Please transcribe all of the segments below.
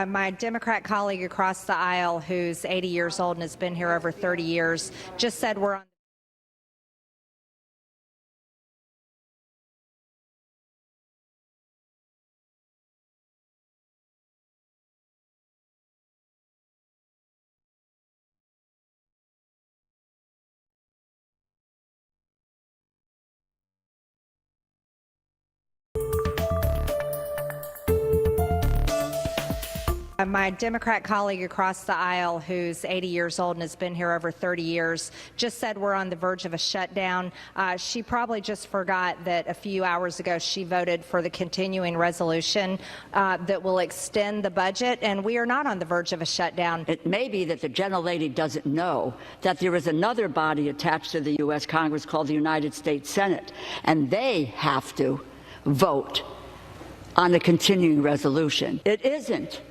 My Democrat colleague across the aisle, who's 80 years old and has been here over 30 years, just said we're on. My Democrat colleague across the aisle, who's 80 years old and has been here over 30 years, just said we're on the verge of a shutdown. She probably just forgot that a few hours ago she voted for the continuing resolution that will extend the budget, and we are not on the verge of a shutdown. It may be that the gentlelady doesn't know that there is another body attached to the U.S. Congress called the United States Senate, and they have to vote on the continuing resolution. It isn't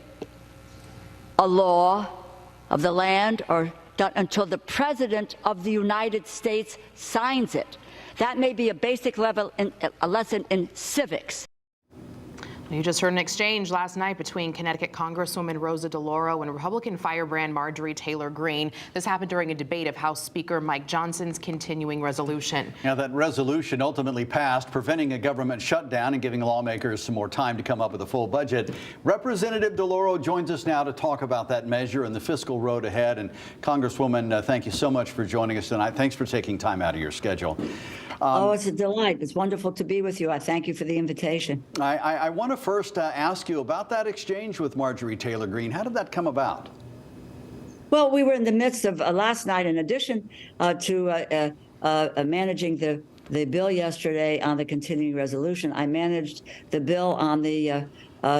a law of the land or done until the President of the United States signs it. That may be a basic level a lesson in civics. You just heard an exchange last night between Connecticut Congresswoman Rosa DeLauro and Republican firebrand Marjorie Taylor Greene. This happened during a debate of House Speaker Mike Johnson's continuing resolution. Now, that resolution ultimately passed, preventing a government shutdown and giving lawmakers some more time to come up with a full budget. Representative DeLauro joins us now to talk about that measure and the fiscal road ahead. And Congresswoman, thank you so much for joining us tonight. Thanks for taking time out of your schedule. Oh, it's a delight. It's wonderful to be with you. I thank you for the invitation. I want to first ask you about that exchange with Marjorie Taylor Greene. How did that come about? Well, we were in the midst of last night, in addition to managing the bill yesterday on the continuing resolution, I managed the bill on the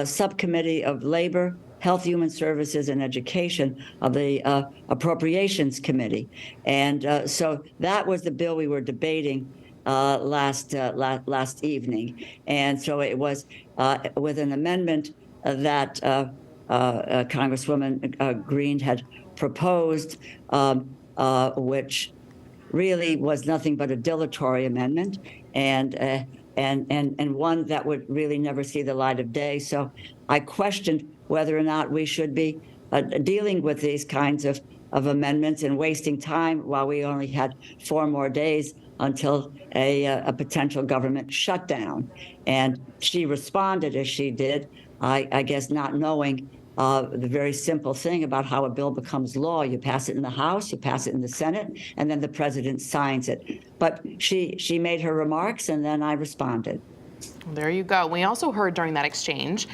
Subcommittee of Labor, Health, Human Services, and Education of the Appropriations Committee. And so that was the bill we were debating last evening. And so it was with an amendment that Congresswoman Greene had proposed, which really was nothing but a dilatory amendment, and one that would really never see the light of day. So I questioned whether or not we should be dealing with these kinds of amendments and wasting time while we only had 4 more days until a potential government shutdown. And she responded as she did, I guess not knowing the very simple thing about how a bill becomes law. You pass it in the House, you pass it in the Senate, and then the president signs it. But she made her remarks, and then I responded. There you go. We also heard during that exchange,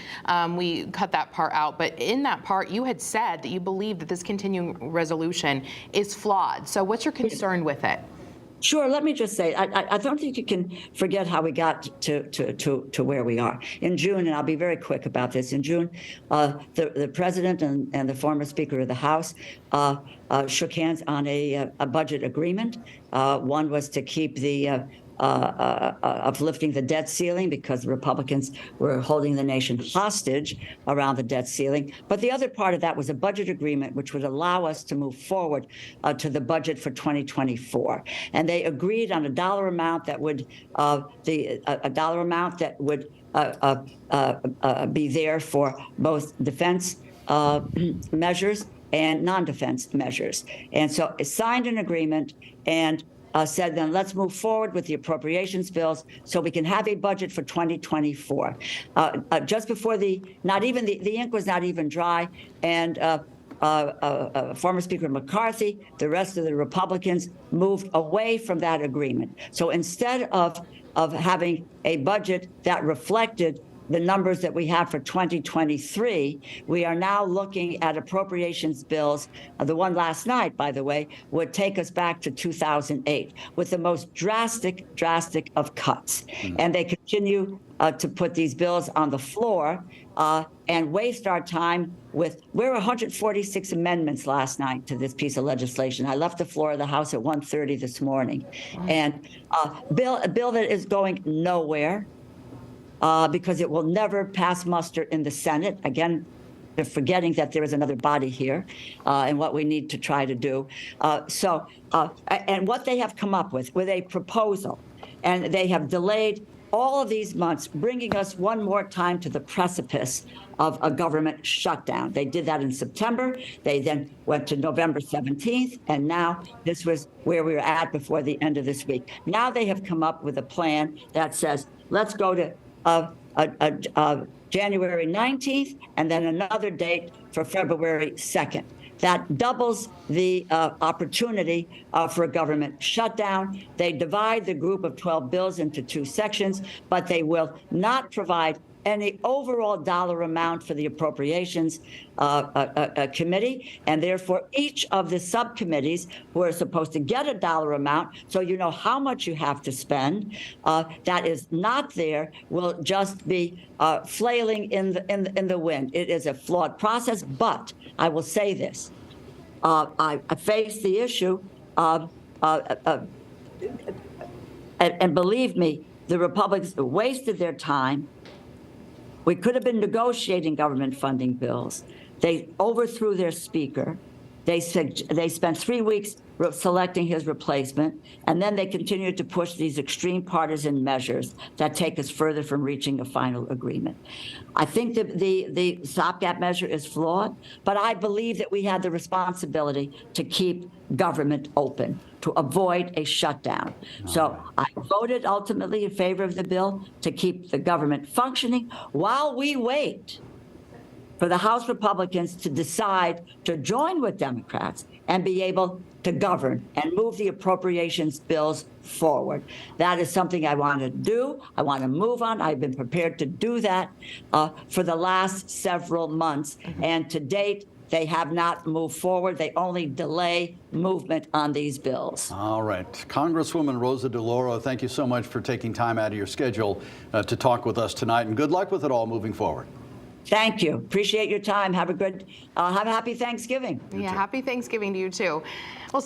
we cut that part out, but in that part, you had said that you believe that this continuing resolution is flawed. So what's your concern with it? Sure. Let me just say, I don't think you can forget how we got to where we are. In June, and I'll be very quick about this, in June, the president and the former Speaker of the House shook hands on a budget agreement. One was to keep the of lifting the debt ceiling because the Republicans were holding the nation hostage around the debt ceiling. But the other part of that was a budget agreement which would allow us to move forward to the budget for 2024. And they agreed on a dollar amount that would be there for both defense measures and non-defense measures. And so it signed an agreement and said, then let's move forward with the appropriations bills so we can have a budget for 2024. Just before the ink was not even dry, and former Speaker McCarthy, the rest of the Republicans moved away from that agreement. So instead of having a budget that reflected the numbers that we have for 2023, we are now looking at appropriations bills. The one last night, by the way, would take us back to 2008 with the most drastic of cuts. And they continue to put these bills on the floor and waste our time with, there were 146 amendments last night to this piece of legislation. I left the floor of the House at 1:30 this morning. And a bill that is going nowhere, because it will never pass muster in the Senate. Again, they're forgetting that there is another body here and what we need to try to do. And what they have come up with a proposal, and they have delayed all of these months, bringing us one more time to the precipice of a government shutdown. They did that in September. They then went to November 17th, and now this was where we were at before the end of this week. Now they have come up with a plan that says, let's go to January 19th, and then another date for February 2nd. That doubles the opportunity for a government shutdown. They divide the group of 12 bills into 2 sections, but they will not provide any overall dollar amount for the appropriations committee, and therefore each of the subcommittees who are supposed to get a dollar amount, so you know how much you have to spend, that is not there, will just be flailing in the wind. It is a flawed process, but I will say this: I face the issue of, and believe me, the Republicans wasted their time. We could have been negotiating government funding bills. They overthrew their speaker. They spent 3 weeks selecting his replacement, and then they continued to push these extreme partisan measures that take us further from reaching a final agreement. I think that the stopgap measure is flawed, but I believe that we had the responsibility to keep government open, to avoid a shutdown. So I voted ultimately in favor of the bill to keep the government functioning while we wait for the House Republicans to decide to join with Democrats and be able to govern and move the appropriations bills forward. That is something I want to do. I want to move on. I've been prepared to do that for the last several months. And to date, they have not moved forward. They only delay movement on these bills. All right. Congresswoman Rosa DeLauro, thank you so much for taking time out of your schedule to talk with us tonight, and good luck with it all moving forward. Thank you. Appreciate your time. Have a happy Thanksgiving. Yeah, happy Thanksgiving to you too. Well,